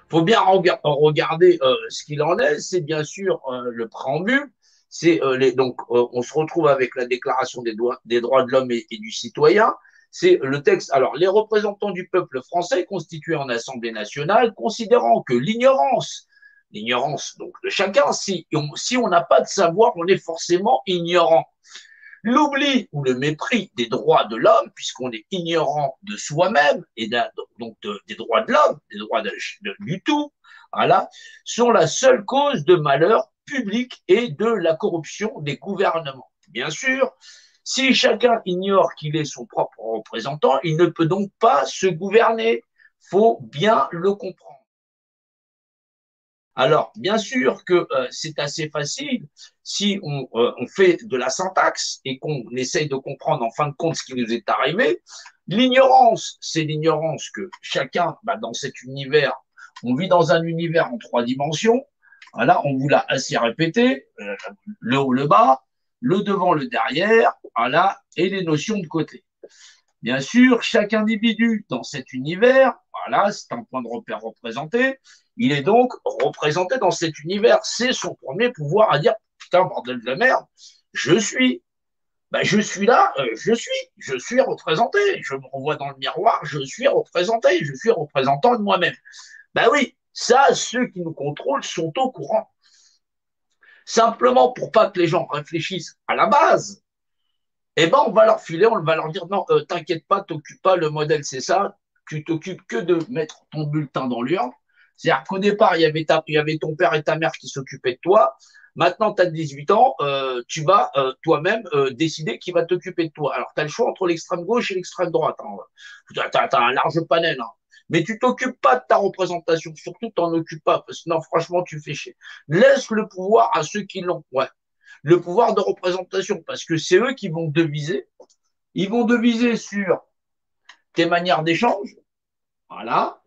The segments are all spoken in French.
Faut bien regarder ce qu'il en est. C'est bien sûr le préambule. On se retrouve avec la Déclaration des droits de l'homme et du citoyen. C'est le texte. Alors, les représentants du peuple français constitués en Assemblée nationale, considérant que l'ignorance donc de chacun, si on n'a pas de savoir, on est forcément ignorant. L'oubli ou le mépris des droits de l'homme, puisqu'on est ignorant de soi-même et des droits de l'homme, des droits du tout, voilà, sont la seule cause de malheur public et de la corruption des gouvernements. Bien sûr, si chacun ignore qu'il est son propre représentant, il ne peut donc pas se gouverner. Faut bien le comprendre. Alors, bien sûr que c'est assez facile si on fait de la syntaxe et qu'on essaye de comprendre en fin de compte ce qui nous est arrivé. L'ignorance, c'est l'ignorance que chacun, dans cet univers, on vit dans un univers en 3 dimensions. Voilà, on vous l'a assez répété, le haut, le bas, le devant, le derrière, voilà, et les notions de côté. Bien sûr, chaque individu dans cet univers, voilà, c'est un point de repère représenté, il est donc représenté dans cet univers. C'est son premier pouvoir à dire, putain, bordel de la merde, je suis. Je suis là, je suis représenté. Je me revois dans le miroir, je suis représenté, je suis représentant de moi-même. Oui, ça, ceux qui nous contrôlent sont au courant. Simplement pour pas que les gens réfléchissent à la base, on va leur filer, on va leur dire non, t'inquiète pas, t'occupes pas, le modèle c'est ça, tu t'occupes que de mettre ton bulletin dans l'urne. C'est-à-dire qu'au départ, il y avait ton père et ta mère qui s'occupaient de toi. Maintenant, tu as 18 ans, tu vas toi-même décider qui va t'occuper de toi. Alors, tu as le choix entre l'extrême gauche et l'extrême droite. Hein. Tu as un large panel. Hein. Mais tu t'occupes pas de ta représentation. Surtout, t'en occupes pas. Parce que non, franchement, tu fais chier. Laisse le pouvoir à ceux qui l'ont. Ouais. Le pouvoir de représentation. Parce que c'est eux qui vont deviser. Ils vont deviser sur tes manières d'échange. Voilà,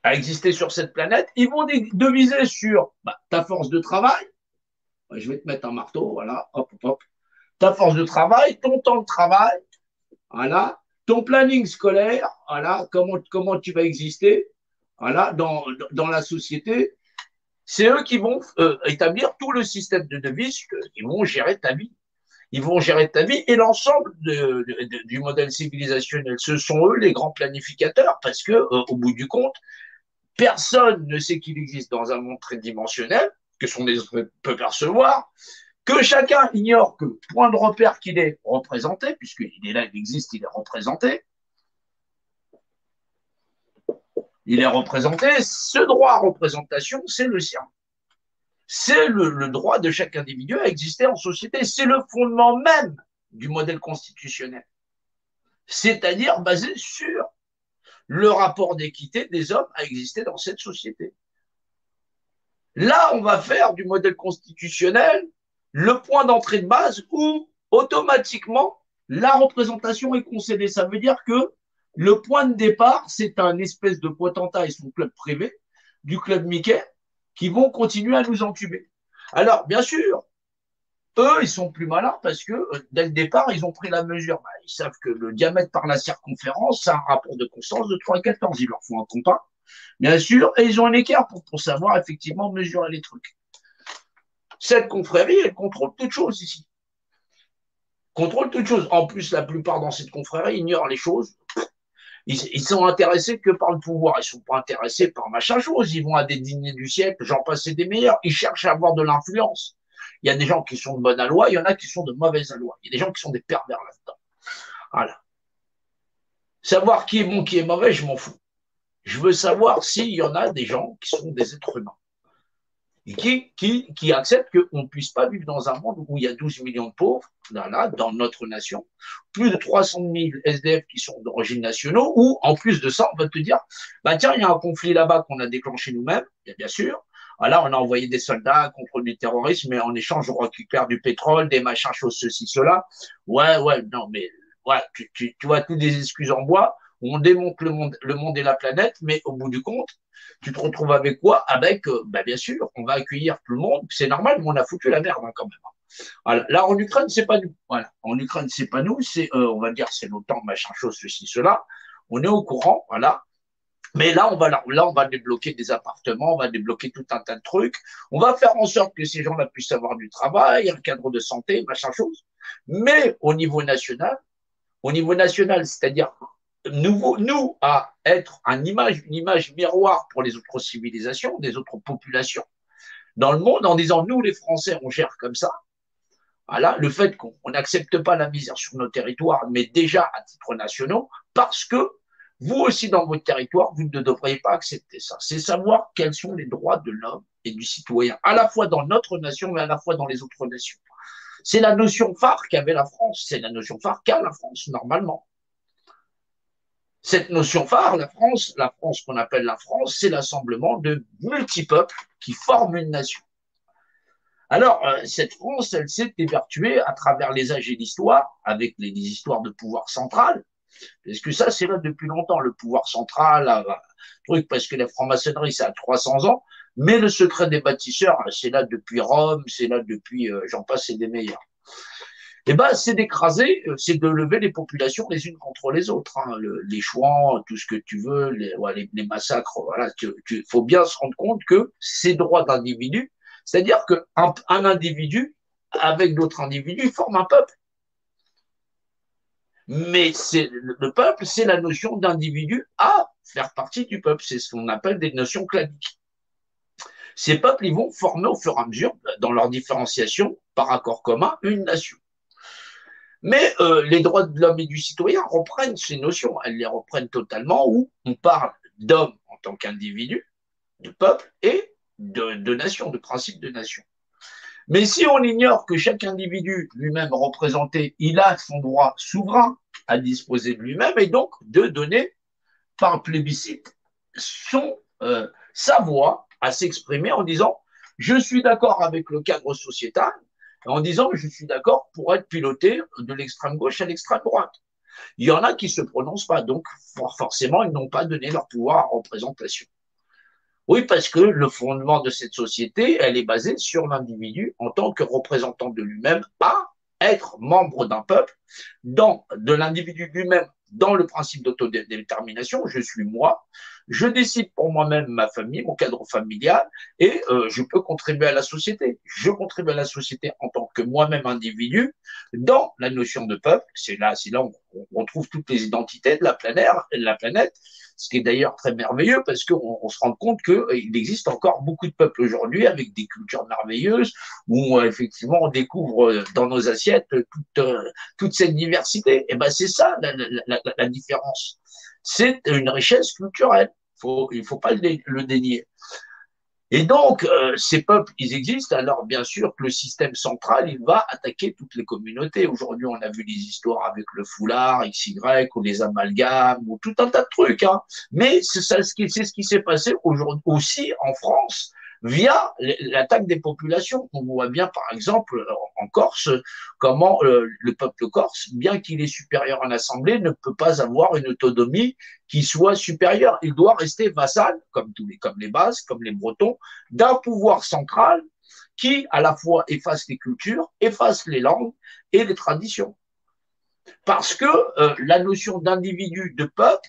à exister sur cette planète, ils vont deviser sur ta force de travail. Je vais te mettre un marteau, voilà, hop, hop, hop. Ta force de travail, ton temps de travail, voilà, ton planning scolaire, voilà, comment tu vas exister, voilà, dans la société. C'est eux qui vont établir tout le système de devises, ils vont gérer ta vie. Ils vont gérer ta vie et l'ensemble du modèle civilisationnel. Ce sont eux les grands planificateurs parce que, au bout du compte, personne ne sait qu'il existe dans un monde tridimensionnel, que son esprit peut percevoir, que chacun ignore que le point de repère qu'il est représenté, puisqu'il est là, il existe, il est représenté, ce droit à représentation, c'est le sien. C'est le droit de chaque individu à exister en société. C'est le fondement même du modèle constitutionnel. C'est-à-dire basé sur le rapport d'équité des hommes à exister dans cette société. Là, on va faire du modèle constitutionnel le point d'entrée de base où automatiquement la représentation est concédée. Ça veut dire que le point de départ, c'est un espèce de potentat et son club privé, du club Mickey, qui vont continuer à nous entuber. Alors, bien sûr, eux, ils sont plus malins parce que dès le départ, ils ont pris la mesure. Ils savent que le diamètre par la circonférence, c'est un rapport de constance de 3,14. Ils leur font un compas, bien sûr, et ils ont un écart pour savoir effectivement mesurer les trucs. Cette confrérie, elle contrôle toute chose ici. Contrôle toute chose. En plus, la plupart dans cette confrérie ignorent les choses. Ils sont intéressés que par le pouvoir. Ils ne sont pas intéressés par machin chose. Ils vont à des dîners du siècle, j'en passe des meilleurs. Ils cherchent à avoir de l'influence. Il y a des gens qui sont de bonne loi, il y en a qui sont de mauvaise loi. Il y a des gens qui sont des pervers là-dedans. Voilà. Savoir qui est bon, qui est mauvais, je m'en fous. Je veux savoir s'il y en a des gens qui sont des êtres humains et qui acceptent qu'on ne puisse pas vivre dans un monde où il y a 12 millions de pauvres, là, dans notre nation, plus de 300 000 SDF qui sont d'origine nationale, ou en plus de ça, on va te dire, tiens, il y a un conflit là-bas qu'on a déclenché nous-mêmes, bien sûr. Voilà, on a envoyé des soldats contre du terrorisme, mais en échange, on récupère du pétrole, des machins, choses, ceci, cela. Ouais, non, mais ouais, tu vois, toutes des excuses en bois. On démonte le monde et la planète, mais au bout du compte, tu te retrouves avec quoi? Avec, bien sûr, on va accueillir tout le monde. C'est normal, mais on a foutu la merde quand même. Voilà. Là, en Ukraine, c'est pas nous. Voilà. En Ukraine, c'est pas nous. C'est, on va dire, c'est l'OTAN, machin chose, ceci, cela. On est au courant, voilà. Mais là, on va débloquer des appartements, on va débloquer tout un tas de trucs. On va faire en sorte que ces gens-là puissent avoir du travail, un cadre de santé, machin chose. Mais au niveau national, c'est-à-dire nous, à être une image miroir pour les autres civilisations, des autres populations dans le monde, en disant nous, les Français, on gère comme ça. Voilà, le fait qu'on n'accepte pas la misère sur nos territoires, mais déjà à titre national, parce que vous aussi, dans votre territoire, vous ne devriez pas accepter ça. C'est savoir quels sont les droits de l'homme et du citoyen, à la fois dans notre nation, mais à la fois dans les autres nations. C'est la notion phare qu'avait la France, c'est la notion phare qu'a la France, normalement. Cette notion phare, la France qu'on appelle la France, c'est l'assemblement de multipeuples qui forment une nation. Alors, cette France, elle s'est évertuée à travers les âges et l'histoire, avec les histoires de pouvoir central, parce que ça, c'est là depuis longtemps, le pouvoir central, truc, parce que la franc-maçonnerie, ça a 300 ans, mais le secret des bâtisseurs, c'est là depuis Rome, c'est là depuis, j'en passe, c'est des meilleurs. Eh ben, c'est d'écraser, c'est de lever les populations les unes contre les autres. Hein. Les chouans, tout ce que tu veux, les massacres, voilà. Il faut bien se rendre compte que ces droits d'individus, c'est-à-dire qu'un individu, avec d'autres individus, forme un peuple. Mais le peuple, c'est la notion d'individu à faire partie du peuple. C'est ce qu'on appelle des notions claniques. Ces peuples, ils vont former au fur et à mesure, dans leur différenciation, par accord commun, une nation. Mais les droits de l'homme et du citoyen reprennent ces notions, elles les reprennent totalement, où on parle d'homme en tant qu'individu, de peuple et de nation, de principe de nation. Mais si on ignore que chaque individu lui-même représenté, il a son droit souverain à disposer de lui-même et donc de donner par plébiscite sa voix à s'exprimer en disant je suis d'accord avec le cadre sociétal, en disant je suis d'accord pour être piloté de l'extrême gauche à l'extrême droite. Il y en a qui ne se prononcent pas, donc forcément ils n'ont pas donné leur pouvoir à représentation. Oui, parce que le fondement de cette société, elle est basée sur l'individu en tant que représentant de lui-même à être membre d'un peuple, de l'individu lui-même dans le principe d'autodétermination. Je suis moi, je décide pour moi-même ma famille, mon cadre familial, et je peux contribuer à la société. Je contribue à la société en tant que moi-même individu dans la notion de peuple. C'est là où on trouve toutes les identités de la planète, ce qui est d'ailleurs très merveilleux parce qu'on se rend compte qu'il existe encore beaucoup de peuples aujourd'hui avec des cultures merveilleuses où effectivement on découvre dans nos assiettes toute cette diversité. Et ben c'est ça la différence. C'est une richesse culturelle. Il faut pas le dénier. Et donc, ces peuples, ils existent. Alors, bien sûr que le système central, il va attaquer toutes les communautés. Aujourd'hui, on a vu les histoires avec le foulard, XY, ou les amalgames, ou tout un tas de trucs. Hein. Mais c'est ce qui s'est passé aujourd'hui aussi en France via l'attaque des populations. On voit bien, par exemple, en Corse, comment le peuple corse, bien qu'il est supérieur à l'Assemblée, ne peut pas avoir une autonomie qui soit supérieure. Il doit rester vassal, comme les Basques, comme les Bretons, d'un pouvoir central qui, à la fois, efface les cultures, efface les langues et les traditions. Parce que la notion d'individu, de peuple,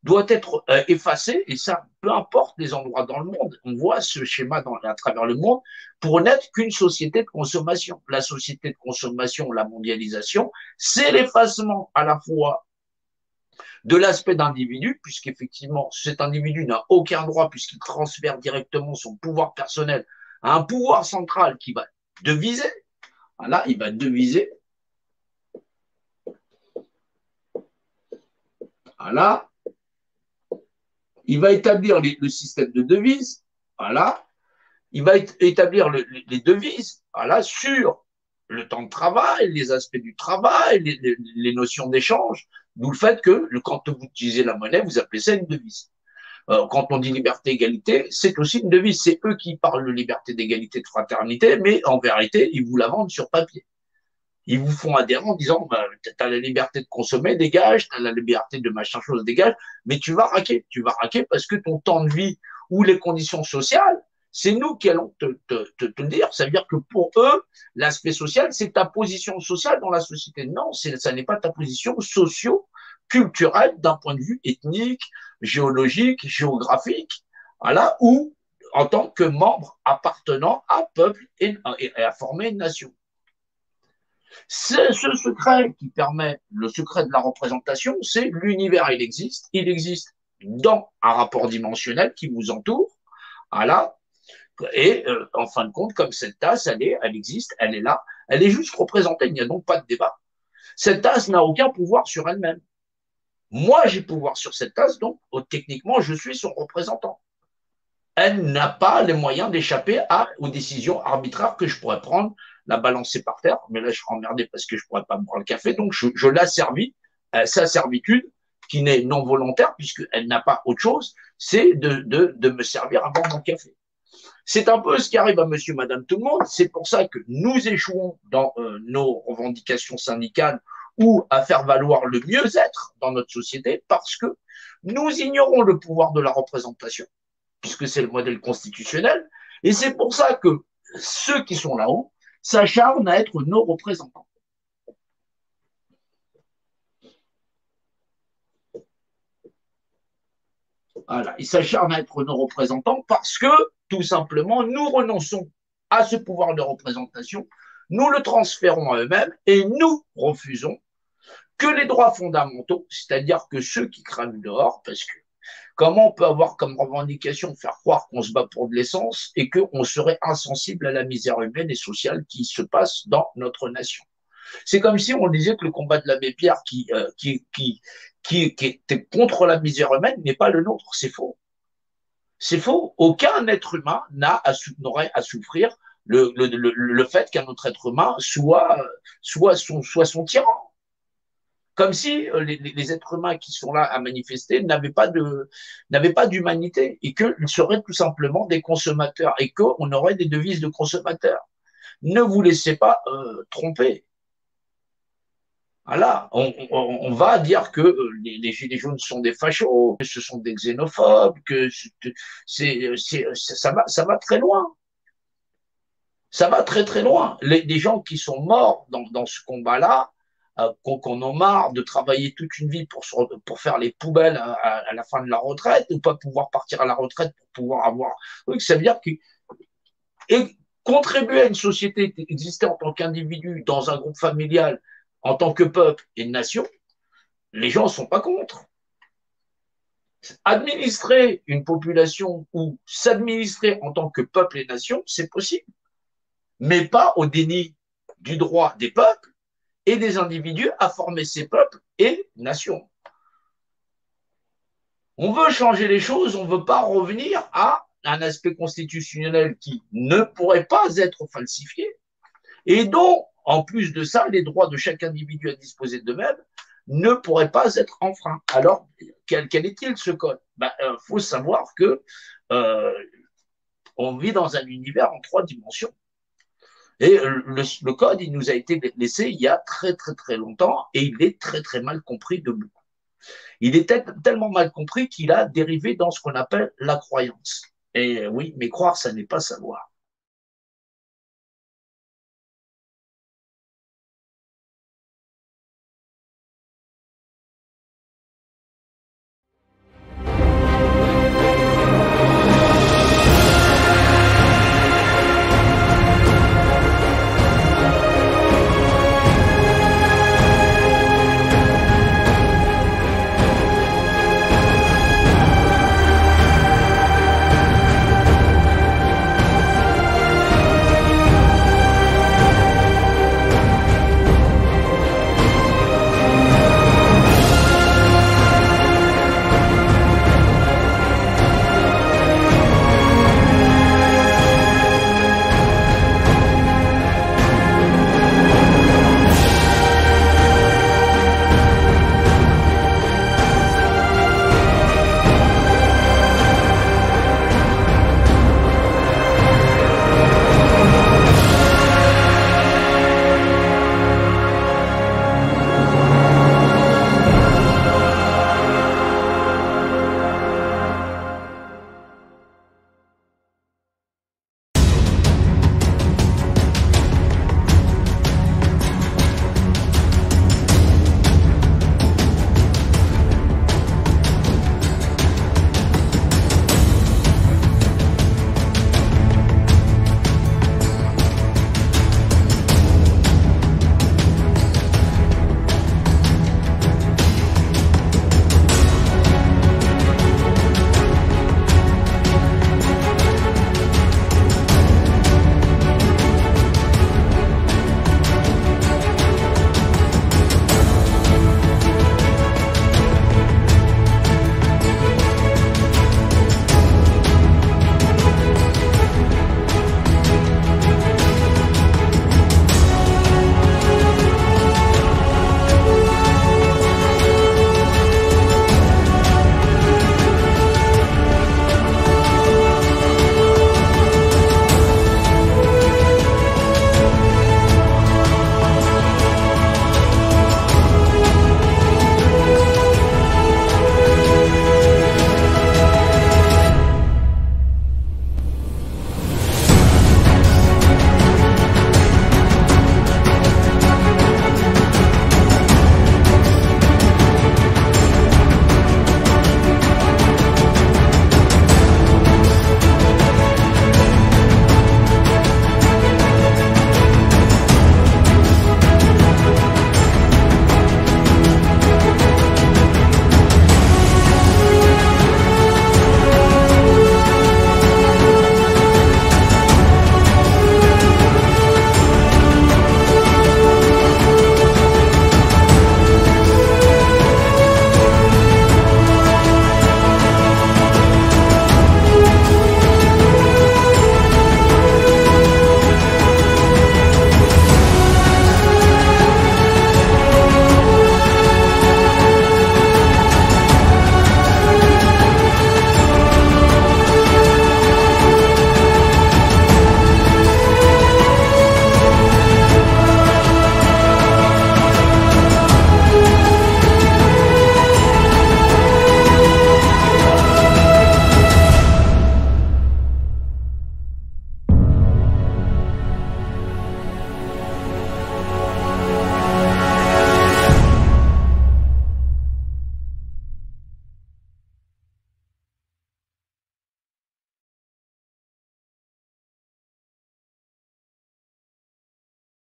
doit être effacée, et ça, peu importe les endroits dans le monde. On voit ce schéma à travers le monde pour n'être qu'une société de consommation. La société de consommation, la mondialisation, c'est l'effacement à la fois de l'aspect d'individu, puisqu'effectivement, cet individu n'a aucun droit puisqu'il transfère directement son pouvoir personnel à un pouvoir central qui va deviser. Là, il va deviser. Voilà. Il va établir le système de devises. Voilà. Il va établir les devises. Voilà, sur le temps de travail, les aspects du travail, les notions d'échange. D'où le fait que quand vous utilisez la monnaie, vous appelez ça une devise. Quand on dit liberté, égalité, c'est aussi une devise. C'est eux qui parlent de liberté, d'égalité, de fraternité, mais en vérité, ils vous la vendent sur papier. Ils vous font adhérer en disant, bah, tu as la liberté de consommer, dégage, tu as la liberté de machin chose, dégage, mais tu vas raquer. Tu vas raquer parce que ton temps de vie ou les conditions sociales, c'est nous qui allons te le dire. Ça veut dire que pour eux, l'aspect social, c'est ta position sociale dans la société. Non, ça n'est pas ta position culturel d'un point de vue ethnique, géologique, géographique, voilà, ou en tant que membre appartenant à peuple et à former une nation. C'est ce secret qui permet, le secret de la représentation, c'est l'univers, il existe dans un rapport dimensionnel qui vous entoure, voilà, et en fin de compte, comme cette tasse, elle existe, elle est là, elle est juste représentée, il n'y a donc pas de débat. Cette tasse n'a aucun pouvoir sur elle-même. Moi, j'ai pouvoir sur cette tasse, donc techniquement, je suis son représentant. Elle n'a pas les moyens d'échapper aux décisions arbitraires que je pourrais prendre, la balancer par terre, mais là, je serais emmerdé parce que je pourrais pas boire le café, donc je la servis, sa servitude, qui n'est non volontaire, puisqu'elle n'a pas autre chose, c'est de me servir à boire mon café. C'est un peu ce qui arrive à monsieur, madame, tout le monde. C'est pour ça que nous échouons dans nos revendications syndicales ou à faire valoir le mieux-être dans notre société parce que nous ignorons le pouvoir de la représentation, puisque c'est le modèle constitutionnel. Et c'est pour ça que ceux qui sont là-haut s'acharnent à être nos représentants. Voilà, ils s'acharnent à être nos représentants parce que, tout simplement, nous renonçons à ce pouvoir de représentation, nous le transférons à eux-mêmes et nous refusons que les droits fondamentaux, c'est-à-dire que ceux qui crament dehors, parce que comment on peut avoir comme revendication faire croire qu'on se bat pour de l'essence et qu'on serait insensible à la misère humaine et sociale qui se passe dans notre nation? C'est comme si on disait que le combat de l'abbé Pierre qui était contre la misère humaine n'est pas le nôtre. C'est faux. C'est faux. Aucun être humain n'aurait à souffrir le fait qu'un autre être humain soit son tyran. Comme si les êtres humains qui sont là à manifester n'avaient pas d'humanité et qu'ils seraient tout simplement des consommateurs et qu'on aurait des devises de consommateurs. Ne vous laissez pas tromper. Voilà, on va dire que les Gilets jaunes sont des fachos, que ce sont des xénophobes, que ça va très loin. Ça va très très loin. Les gens qui sont morts dans ce combat-là, qu'on a marre de travailler toute une vie pour faire les poubelles à la fin de la retraite, ou pas pouvoir partir à la retraite pour pouvoir avoir. Oui, ça veut dire que et contribuer à une société, exister en tant qu'individu dans un groupe familial, en tant que peuple et nation, les gens ne sont pas contre. Administrer une population ou s'administrer en tant que peuple et nation, c'est possible, mais pas au déni du droit des peuples et des individus à former ces peuples et nations. On veut changer les choses, on ne veut pas revenir à un aspect constitutionnel qui ne pourrait pas être falsifié et dont, en plus de ça, les droits de chaque individu à disposer d'eux-mêmes ne pourraient pas être enfreints. Alors, quel est-il ce code? Faut savoir que on vit dans un univers en 3 dimensions. Et le code, il nous a été laissé il y a très très très longtemps et il est très très mal compris de beaucoup. Il est tellement mal compris qu'il a dérivé dans ce qu'on appelle la croyance. Et oui, mais croire, ça n'est pas savoir.